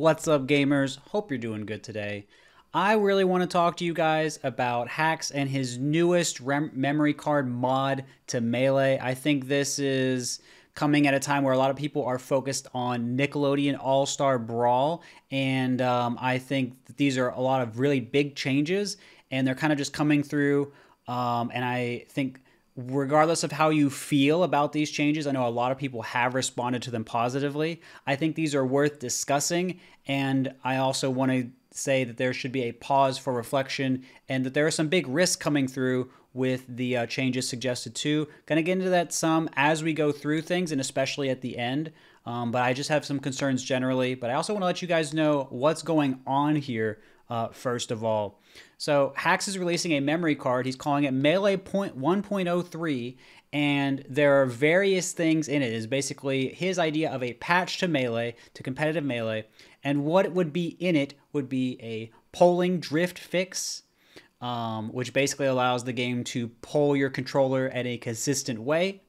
What's up, gamers? Hope you're doing good today. I really want to talk to you guys about Hax and his newest memory card mod to Melee. I think this is coming at a time where a lot of people are focused on Nickelodeon All-Star Brawl, and I think that these are a lot of really big changes, and they're kind of just coming through, and I think regardless of how you feel about these changes, I know a lot of people have responded to them positively. I think these are worth discussing, and I also want to say that there should be a pause for reflection and that there are some big risks coming through with the changes suggested too. Gonna get into that some as we go through things and especially at the end. But I just have some concerns generally, but I also want to let you guys know what's going on here first of all. So Hax is releasing a memory card. He's calling it Melee 1.03, and there are various things in it. It's basically his idea of a patch to Melee, to competitive Melee, and what would be in it would be a polling drift fix, which basically allows the game to poll your controller at a consistent way,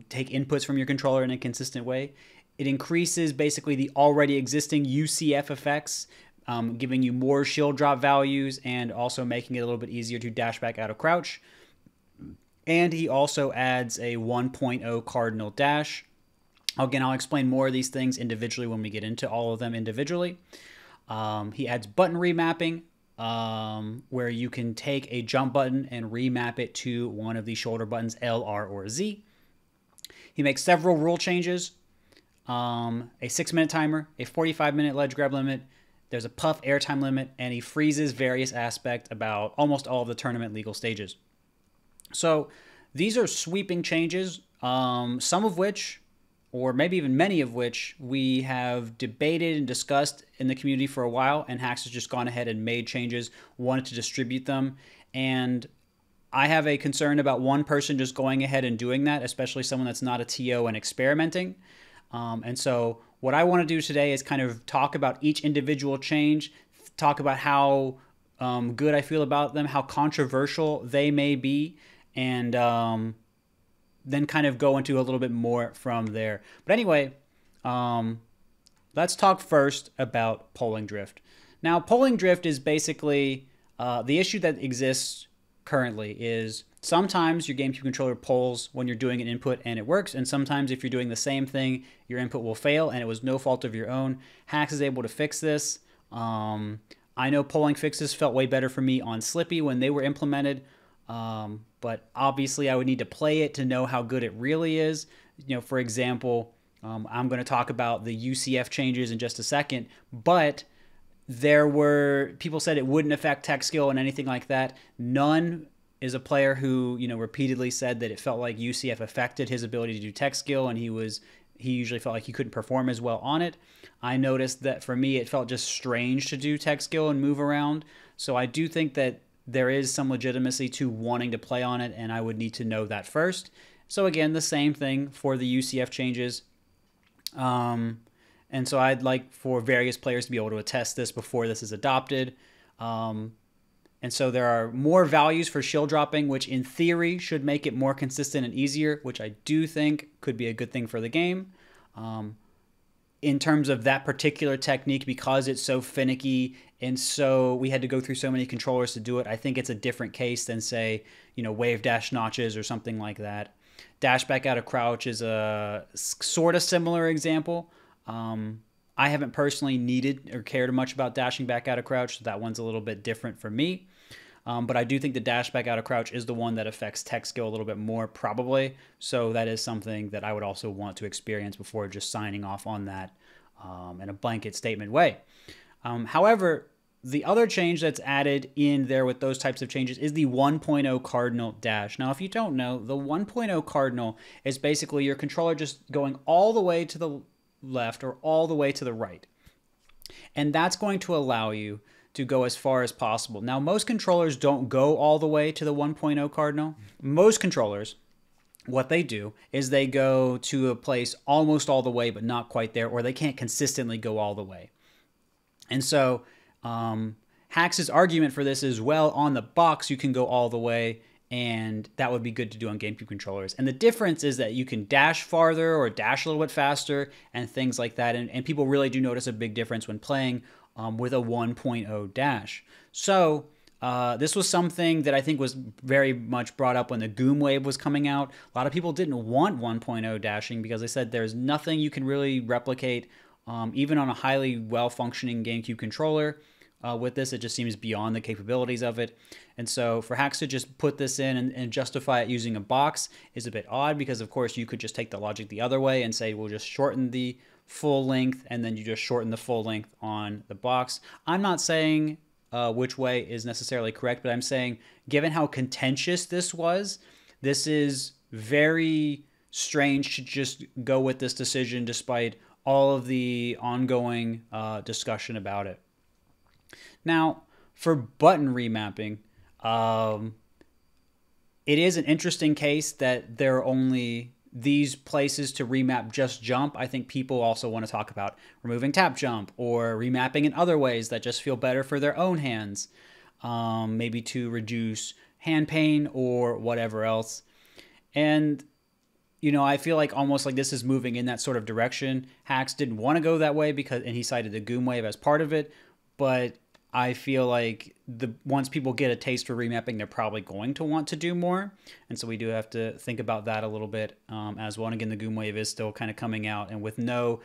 take inputs from your controller in a consistent way. It increases basically the already existing UCF effects, giving you more shield drop values and also making it a little bit easier to dash back out of crouch. And he also adds a 1.0 cardinal dash. Again, I'll explain more of these things individually when we get into all of them individually. He adds button remapping, where you can take a jump button and remap it to one of the shoulder buttons, L, R, or Z. He makes several rule changes, a 6-minute timer, a 45-minute ledge grab limit, there's a puff airtime limit, and he freezes various aspects about almost all of the tournament legal stages. So these are sweeping changes, some of which, or maybe even many of which, we have debated and discussed in the community for a while, and Hax has just gone ahead and made changes, wanted to distribute them, and I have a concern about one person just going ahead and doing that, especially someone that's not a TO and experimenting. And so what I want to do today is kind of talk about each individual change, talk about how good I feel about them, how controversial they may be, and then kind of go into a little bit more from there. But anyway, let's talk first about polling drift. Now, polling drift is basically the issue that exists currently is sometimes your GameCube controller polls when you're doing an input and it works, and sometimes if you're doing the same thing, your input will fail and it was no fault of your own. Hax is able to fix this. I know polling fixes felt way better for me on Slippy when they were implemented, but obviously I would need to play it to know how good it really is. You know, for example, I'm going to talk about the UCF changes in just a second, but there were people said it wouldn't affect tech skill and anything like that. None is a player who, you know, repeatedly said that it felt like UCF affected his ability to do tech skill, and he usually felt like he couldn't perform as well on it. I noticed that for me, it felt just strange to do tech skill and move around. So I do think that there is some legitimacy to wanting to play on it, and I would need to know that first. So again, the same thing for the UCF changes. And so I'd like for various players to be able to attest this before this is adopted. And so there are more values for shield dropping, which in theory should make it more consistent and easier, which I do think could be a good thing for the game. In terms of that particular technique, because it's so finicky and so we had to go through so many controllers to do it, I think it's a different case than, say, you know, wave dash notches or something like that. Dash back out of crouch is a sort of similar example. I haven't personally needed or cared much about dashing back out of crouch, so that one's a little bit different for me. But I do think the dash back out of crouch is the one that affects tech skill a little bit more, probably. So that is something that I would also want to experience before just signing off on that in a blanket statement way. However, the other change that's added in there with those types of changes is the 1.0 cardinal dash. Now, if you don't know, the 1.0 cardinal is basically your controller just going all the way to the left or all the way to the right. And that's going to allow you to go as far as possible. Now, most controllers don't go all the way to the 1.0 cardinal. Most controllers, what they do is they go to a place almost all the way, but not quite there, or they can't consistently go all the way. And so Hax's argument for this is, well, on the box, you can go all the way, and that would be good to do on GameCube controllers. And the difference is that you can dash farther or dash a little bit faster and things like that. And people really do notice a big difference when playing with a 1.0 dash. So this was something that I think was very much brought up when the GoomWave was coming out. A lot of people didn't want 1.0 dashing because they said there's nothing you can really replicate, even on a highly well-functioning GameCube controller. With this, it just seems beyond the capabilities of it. And so for Hax to just put this in and justify it using a box is a bit odd, because of course you could just take the logic the other way and say we'll just shorten the full length, and then you just shorten the full length on the box. I'm not saying which way is necessarily correct, but I'm saying given how contentious this was, this is very strange to just go with this decision despite all of the ongoing discussion about it. Now, for button remapping, it is an interesting case that there are only these places to remap just jump. I think people also want to talk about removing tap jump or remapping in other ways that just feel better for their own hands, maybe to reduce hand pain or whatever else. And you know, I feel like almost like this is moving in that sort of direction. Hax didn't want to go that way and he cited the GoomWave as part of it, but I feel like once people get a taste for remapping, they're probably going to want to do more. And so we do have to think about that a little bit as well. And again, the GoomWave is still kind of coming out, and with no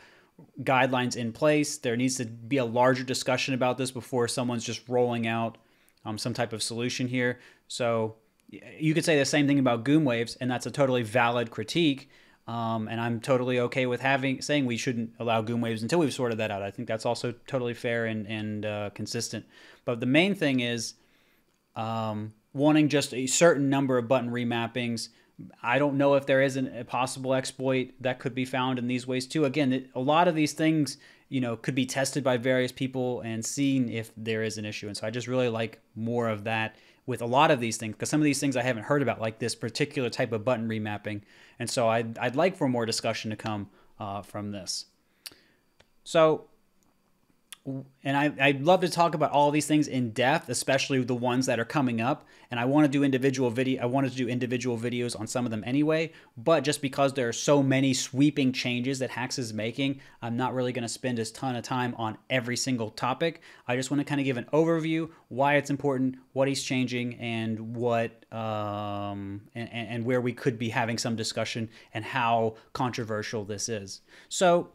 guidelines in place, there needs to be a larger discussion about this before someone's just rolling out some type of solution here. So you could say the same thing about GoomWaves, and that's a totally valid critique. And I'm totally okay with saying we shouldn't allow GoomWaves until we've sorted that out. I think that's also totally fair and consistent. But the main thing is wanting just a certain number of button remappings. I don't know if there isn't a possible exploit that could be found in these ways too. Again, a lot of these things, you know, could be tested by various people and seen if there is an issue. And so I just really like more of that with a lot of these things, because some of these things I haven't heard about, like this particular type of button remapping. And so I'd like for more discussion to come from this. So, and I'd love to talk about all these things in depth, especially the ones that are coming up. And I want to do I wanted to do individual videos on some of them anyway, but just because there are so many sweeping changes that Hax is making, I'm not really going to spend a ton of time on every single topic. I just want to kind of give an overview, why it's important, what he's changing, and what and where we could be having some discussion and how controversial this is. So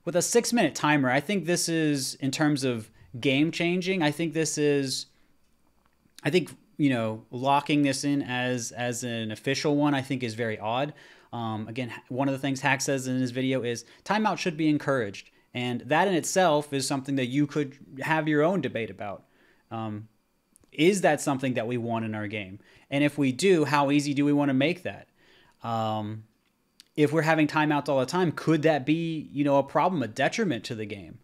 with a 6-minute timer, I think this is, in terms of game changing, I think you know, locking this in as an official one, I think is very odd. Again, one of the things Hax says in his video is timeout should be encouraged. And that in itself is something that you could have your own debate about. Is that something that we want in our game? And if we do, how easy do we want to make that? If we're having timeouts all the time, could that be, you know, a problem, a detriment to the game?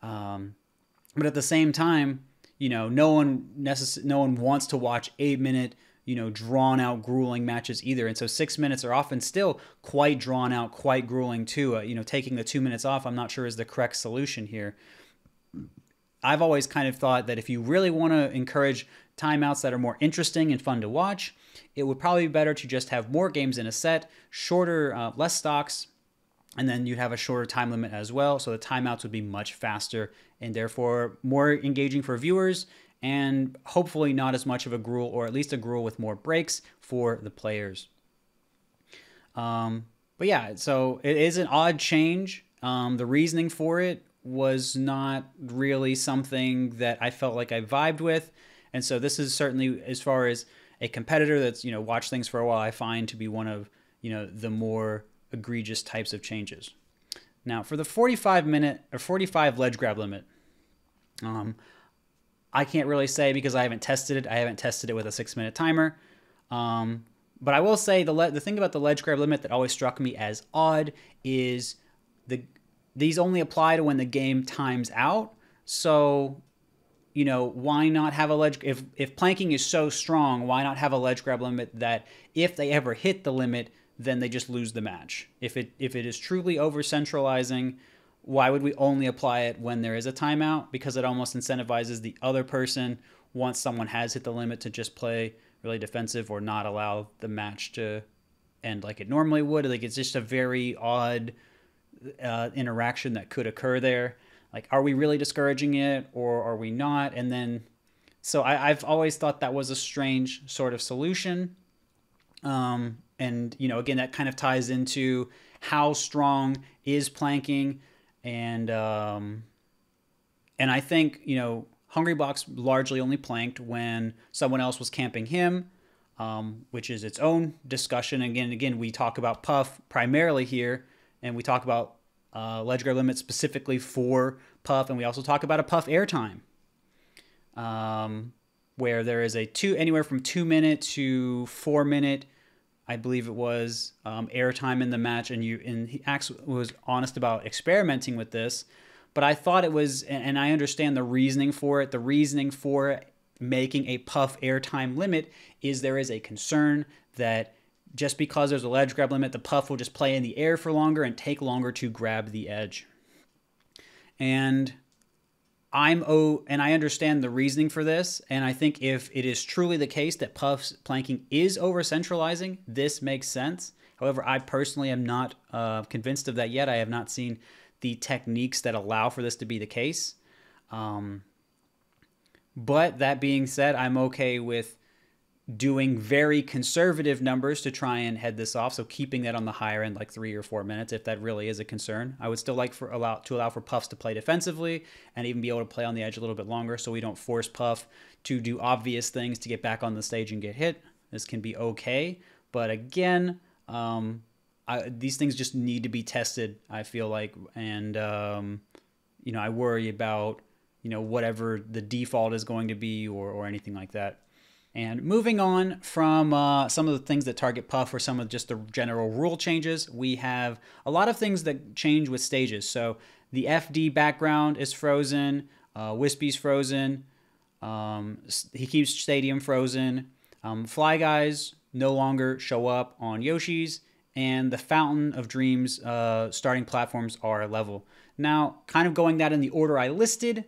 But at the same time, you know, no one wants to watch 8-minute, you know, drawn out, grueling matches either. And so 6 minutes are often still quite drawn out, quite grueling too. You know, taking the 2 minutes off, I'm not sure is the correct solution here. I've always kind of thought that if you really want to encourage timeouts that are more interesting and fun to watch, it would probably be better to just have more games in a set, shorter, less stocks, and then you'd have a shorter time limit as well. So the timeouts would be much faster and therefore more engaging for viewers, and hopefully not as much of a gruel, or at least a gruel with more breaks for the players. But yeah, so it is an odd change. The reasoning for it was not really something that I felt like I vibed with. And so this is certainly, as far as a competitor that's, you know, watched things for a while, I find to be one of, you know, the more egregious types of changes. Now for the 45-minute or 45 ledge grab limit, I can't really say because I haven't tested it. I haven't tested it with a 6-minute timer. But I will say the thing about the ledge grab limit that always struck me as odd is these only apply to when the game times out. So, you know, why not have a ledge? If planking is so strong, why not have a ledge grab limit that if they ever hit the limit, then they just lose the match? If it is truly over centralizing, why would we only apply it when there is a timeout? Because it almost incentivizes the other person, once someone has hit the limit, to just play really defensive or not allow the match to end like it normally would. Like, it's just a very odd interaction that could occur there. Like, are we really discouraging it or are we not? And then, so I've always thought that was a strange sort of solution. And, you know, again, that kind of ties into how strong is planking. And I think, you know, Hungrybox largely only planked when someone else was camping him, which is its own discussion. Again, we talk about Puff primarily here, and we talk about ledge grab limit specifically for Puff, and we also talk about a Puff airtime, where there is anywhere from 2 minute to 4 minute, I believe it was, airtime in the match, and he was honest about experimenting with this. But I thought it was, and I understand the reasoning for it. The reasoning for making a Puff airtime limit is there is a concern that just because there's a ledge grab limit, the Puff will just play in the air for longer and take longer to grab the edge. And I understand the reasoning for this, and I think if it is truly the case that Puff's planking is over-centralizing, this makes sense. However, I personally am not convinced of that yet. I have not seen the techniques that allow for this to be the case. But that being said, I'm okay with doing very conservative numbers to try and head this off. So keeping that on the higher end, like 3 or 4 minutes, if that really is a concern. I would still like to allow for Puffs to play defensively and even be able to play on the edge a little bit longer, so we don't force Puff to do obvious things to get back on the stage and get hit. This can be okay. But again, these things just need to be tested, I feel like. And, you know, I worry about, you know, whatever the default is going to be or anything like that. And moving on from some of the things that target Puff or some of just the general rule changes, we have a lot of things that change with stages. So the FD background is frozen, Wispy's frozen, he keeps Stadium frozen, Fly Guys no longer show up on Yoshi's, and the Fountain of Dreams starting platforms are level. Now, kind of going that in the order I listed,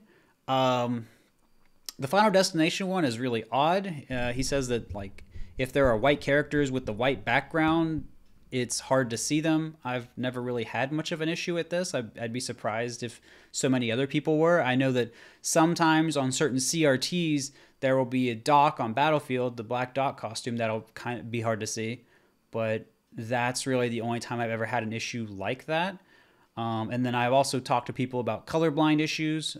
the Final Destination one is really odd. He says that, like, if there are white characters with the white background, it's hard to see them. I've never really had much of an issue with this. I'd be surprised if so many other people were. I know that sometimes on certain CRTs, there will be a Doc on Battlefield, the black Doc costume, that'll kind of be hard to see. But that's really the only time I've ever had an issue like that. And then I've also talked to people about colorblind issues.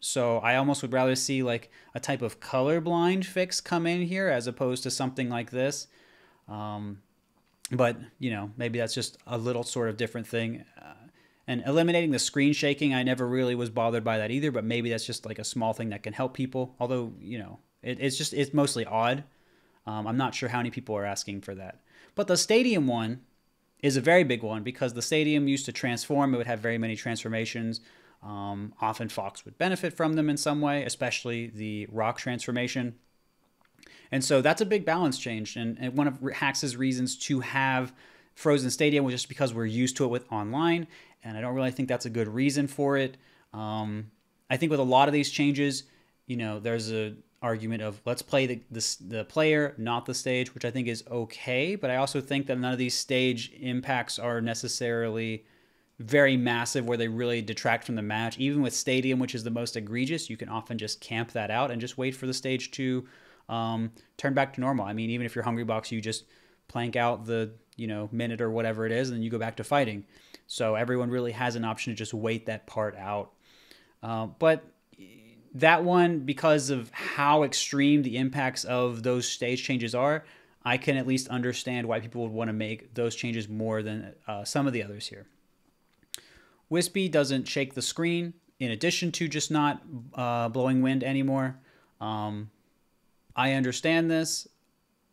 So I almost would rather see like a type of colorblind fix come in here as opposed to something like this. But, you know, maybe that's just a little sort of different thing. And eliminating the screen shaking, I never really was bothered by that either, but maybe that's just like a small thing that can help people. Although, you know, it's mostly odd. I'm not sure how many people are asking for that. But the Stadium one is a very big one because the Stadium used to transform. It would have very many transformations. Often Fox would benefit from them in some way, especially the rock transformation. And so that's a big balance change. And one of Hax's reasons to have Frozen Stadium was just because we're used to it with online. And I don't really think that's a good reason for it. I think with a lot of these changes, you know, there's a argument of let's play the player, not the stage, which I think is okay. But I also think that none of these stage impacts are necessarily very massive where they really detract from the match. Even with Stadium, which is the most egregious, you can often just camp that out and just wait for the stage to turn back to normal. I mean, even if you're Hungrybox, you just plank out the, you know, minute or whatever it is, and then you go back to fighting. So everyone really has an option to just wait that part out. But that one, because of how extreme the impacts of those stage changes are, I can at least understand why people would want to make those changes more than some of the others here. Wispy doesn't shake the screen, in addition to just not blowing wind anymore. I understand this.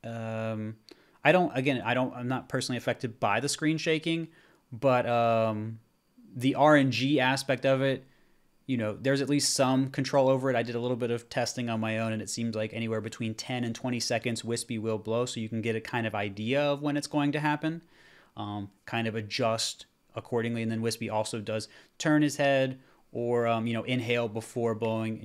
I'm not personally affected by the screen shaking, but the RNG aspect of it, you know, there's at least some control over it. I did a little bit of testing on my own, and it seems like anywhere between 10 and 20 seconds Wispy will blow, so you can get a kind of idea of when it's going to happen, kind of adjust accordingly. And then Wispy also does turn his head or you know, inhale before blowing.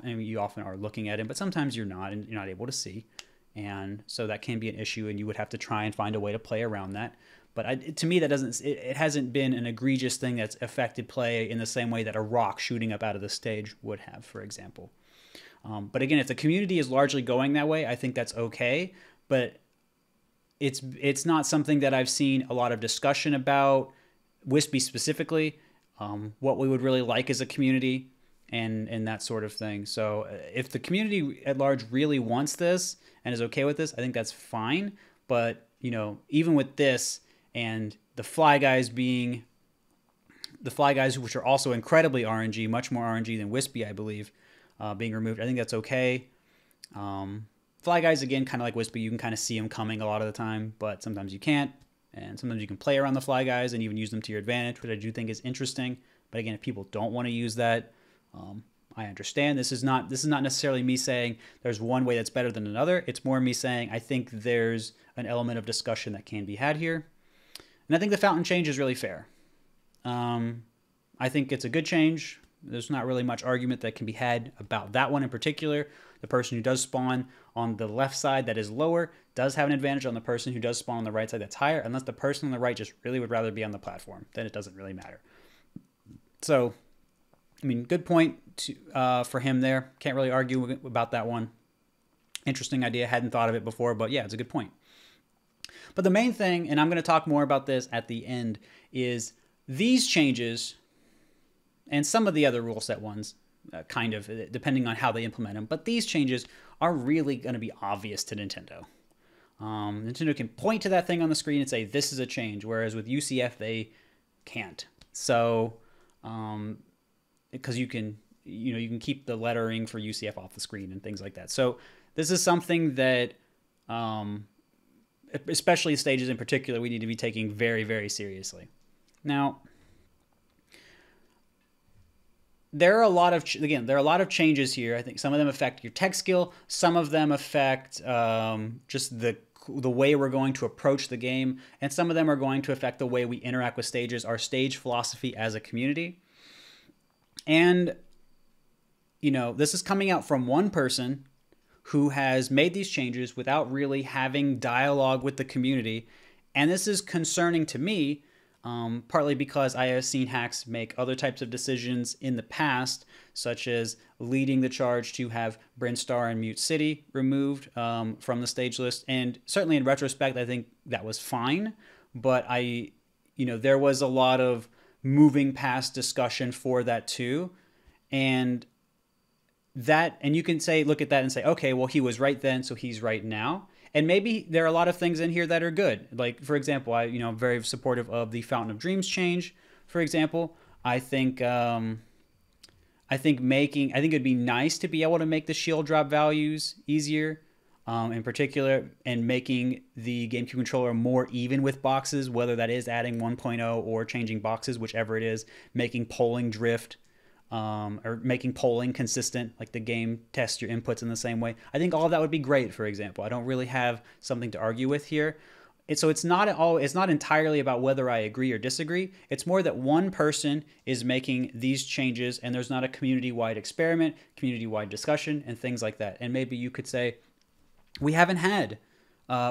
And you often are looking at him, but sometimes you're not, and you're not able to see. And so that can be an issue, and you would have to try and find a way to play around that. But to me, that doesn't. It hasn't been an egregious thing that's affected play in the same way that a rock shooting up out of the stage would have, for example. But again, if the community is largely going that way, I think that's okay. But it's not something that I've seen a lot of discussion about, WISPy specifically, what we would really like as a community, and that sort of thing. So if the community at large really wants this and is okay with this, I think that's fine. But, you know, even with this and the fly guys, which are also incredibly RNG, much more RNG than WISPy, I believe, being removed, I think that's okay. Fly guys, again, kind of like WISPy, you can kind of see them coming a lot of the time, but sometimes you can't. And sometimes you can play around the fly guys and even use them to your advantage, which I do think is interesting. But again, if people don't want to use that, I understand. This is not necessarily me saying there's one way that's better than another. It's more me saying I think there's an element of discussion that can be had here. And I think the fountain change is really fair. I think it's a good change. There's not really much argument that can be had about that one in particular. The person who does spawn on the left side that is lower does have an advantage on the person who does spawn on the right side that's higher, unless the person on the right just really would rather be on the platform. Then it doesn't really matter. So, I mean, good point for him there. Can't really argue about that one. Interesting idea. Hadn't thought of it before, but yeah, it's a good point. But the main thing, and I'm going to talk more about this at the end, is these changes and some of the other rule set ones, kind of, depending on how they implement them. But these changes are really going to be obvious to Nintendo. Nintendo can point to that thing on the screen and say, this is a change, whereas with UCF, they can't. So, because you can keep the lettering for UCF off the screen and things like that. So this is something that, especially stages in particular, we need to be taking very, very seriously. Now, there are a lot of changes here. I think some of them affect your tech skill. Some of them affect just the way we're going to approach the game. And some of them are going to affect the way we interact with stages, our stage philosophy as a community. And, you know, this is coming out from one person who has made these changes without really having dialogue with the community. And this is concerning to me, partly because I have seen Hax make other types of decisions in the past, such as leading the charge to have Brinstar and Mute City removed from the stage list. And certainly in retrospect, I think that was fine. But there was a lot of moving past discussion for that too. And you can look at that and say, okay, well, he was right then, so he's right now. And maybe there are a lot of things in here that are good. Like, for example, I'm very supportive of the Fountain of Dreams change. For example, I think it'd be nice to be able to make the shield drop values easier, in particular, and making the GameCube controller more even with boxes, whether that is adding 1.0 or changing boxes, whichever it is, making polling drift. Or making polling consistent, like the game tests your inputs in the same way. I think all of that would be great, for example. I don't really have something to argue with here. So it's not entirely about whether I agree or disagree. It's more that one person is making these changes and there's not a community-wide experiment, community-wide discussion, and things like that. And maybe you could say, we haven't had,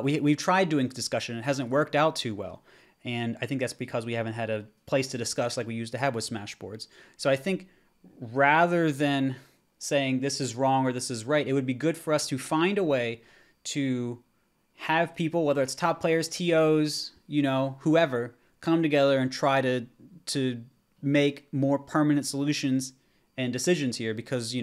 we've tried doing discussion and it hasn't worked out too well. And I think that's because we haven't had a place to discuss like we used to have with Smash boards. So I think rather than saying this is wrong or this is right, it would be good for us to find a way to have people, whether it's top players, TOs, whoever, come together and try to make more permanent solutions and decisions here. Because,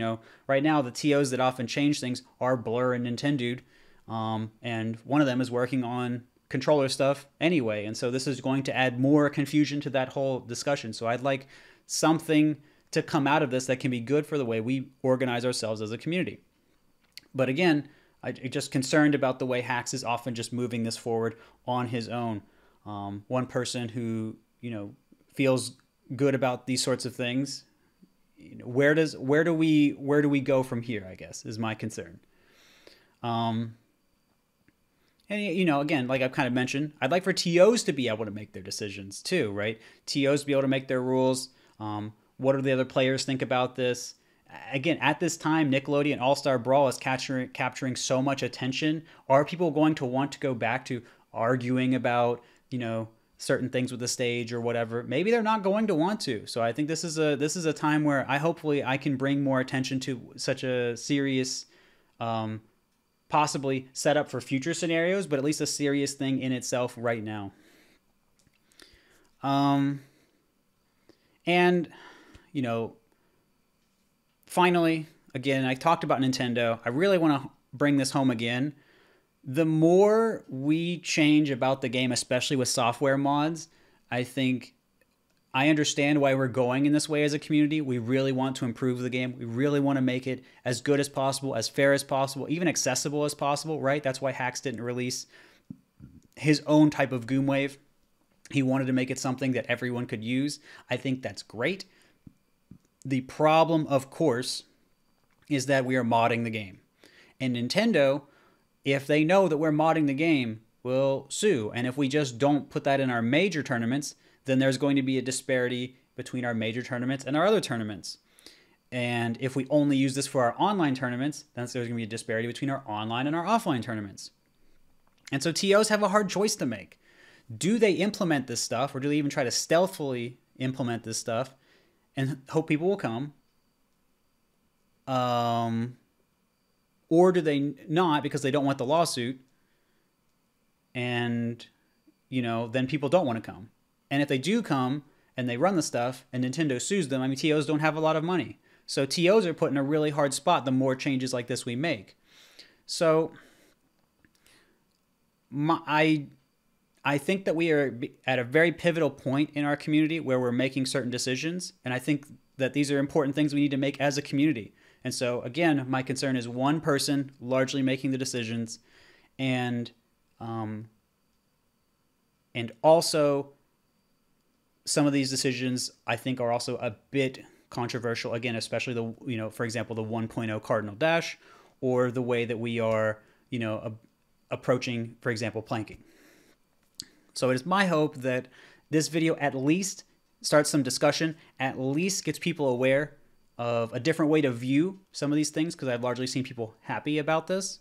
right now the TOs that often change things are Blur and Nintendude. And one of them is working on controller stuff anyway. And so this is going to add more confusion to that whole discussion. So I'd like something to come out of this that can be good for the way we organize ourselves as a community. But again, I'm just concerned about the way Hax is often just moving this forward on his own. One person who, feels good about these sorts of things. Where do we go from here, I guess, is my concern. And, again, like I've kind of mentioned, I'd like for TOs to be able to make their decisions too, right? TOs to be able to make their rules. What do the other players think about this? again, at this time, Nickelodeon All-Star Brawl is capturing so much attention. Are people going to want to go back to arguing about, certain things with the stage or whatever? Maybe they're not going to want to. So I think this is a time where hopefully I can bring more attention to such a serious, possibly set up for future scenarios, but at least a serious thing in itself right now. And, finally, again, I talked about Nintendo. I really want to bring this home again. The more we change about the game, especially with software mods, I think I understand why we're going in this way as a community. We really want to improve the game. We really want to make it as good as possible, as fair as possible, even accessible as possible, right? That's why Hax didn't release his own type of Goomwave. He wanted to make it something that everyone could use. I think that's great. The problem, of course, is that we are modding the game. And Nintendo, if they know that we're modding the game, will sue. And if we just don't put that in our major tournaments, then there's going to be a disparity between our major tournaments and our other tournaments. And if we only use this for our online tournaments, then there's going to be a disparity between our online and our offline tournaments. And so TOs have a hard choice to make. Do they implement this stuff, or do they even try to stealthily implement this stuff and hope people will come? Or do they not, because they don't want the lawsuit, and, then people don't want to come? And if they do come and they run the stuff and Nintendo sues them, TOs don't have a lot of money. So TOs are put in a really hard spot the more changes like this we make. So I think that we are at a very pivotal point in our community where we're making certain decisions. And I think that these are important things we need to make as a community. And so, again, my concern is one person largely making the decisions, and also some of these decisions I think are also a bit controversial. Again, especially for example, the 1.0 Cardinal Dash, or the way that we are, approaching, for example, planking. So it is my hope that this video at least starts some discussion, at least gets people aware of a different way to view some of these things, because I've largely seen people happy about this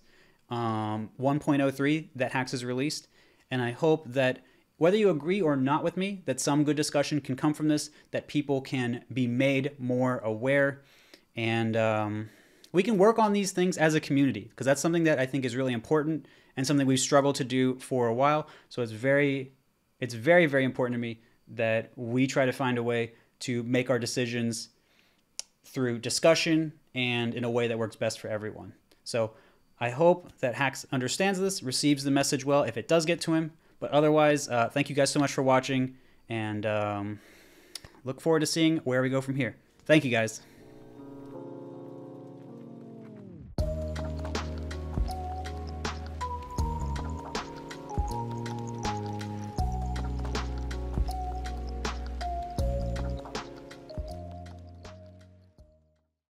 1.03 that Hax has released. And I hope that whether you agree or not with me, that some good discussion can come from this, that people can be made more aware, and we can work on these things as a community, because that's something that I think is really important and something we've struggled to do for a while. So it's very, very important to me that we try to find a way to make our decisions through discussion and in a way that works best for everyone. So I hope that Hax understands this, receives the message well if it does get to him. But otherwise, thank you guys so much for watching, and look forward to seeing where we go from here. Thank you guys.